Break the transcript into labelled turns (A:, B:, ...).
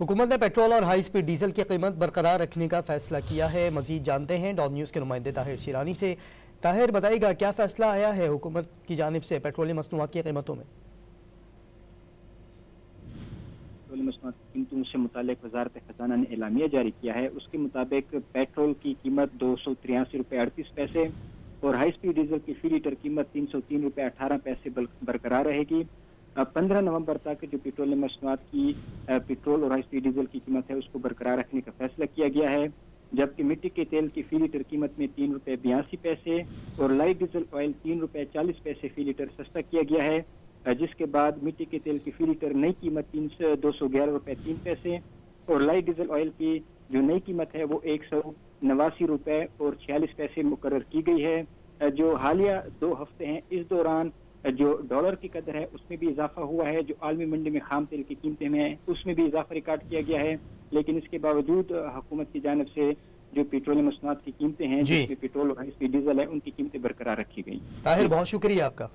A: हुकूमत ने पेट्रोल और हाई स्पीड डीजल की कीमत बरकरार रखने का फैसला किया है। मजीद जानते हैं डॉन न्यूज़ के नुमाइंदे ताहिर शिरानी से। ताहिर, बताइएगा क्या फैसला आया है हुकूमत की जानिब से पेट्रोलियम मसनूआत की कीमतों में?
B: पेट्रोलियम मसनूआत की कीमतों से मुतालिक वज़ारत खजाना ने एलामिया जारी किया है। उसके मुताबिक पेट्रोल की कीमत 283 रुपये 38 पैसे और हाई स्पीड डीजल की फी लीटर कीमत 303 रुपये 18 पैसे बरकरार रहेगी। 15 नवंबर तक जो पेट्रोलियम मसनूआत की पेट्रोल और हाई स्पीड डीजल की कीमत है उसको बरकरार रखने का फैसला किया गया है। जबकि मिट्टी के तेल की फी लीटर कीमत में 3 रुपये 82 पैसे और लाइट डीजल ऑयल 3 रुपये 40 पैसे फी लीटर सस्ता किया गया है, जिसके बाद मिट्टी के तेल की फी लीटर नई कीमत 211 रुपये 3 पैसे और लाइट डीजल ऑयल की जो नई कीमत है वो 189 रुपये और 46 पैसे मुकर्रर की गई है। जो हालिया 2 हफ्ते हैं इस दौरान जो डॉलर की कदर है उसमें भी इजाफा हुआ है। जो आलमी मंडी में खाम तेल की कीमतें में उसमें भी इजाफा रिकॉर्ड किया गया है, लेकिन इसके बावजूद हुकूमत की जानिब से जो पेट्रोलियम मसनूआत की कीमतें हैं, जिसमें पेट्रोल और हाई स्पीड डीजल है, उनकी कीमतें बरकरार रखी गई।
A: ताहिर, बहुत शुक्रिया आपका।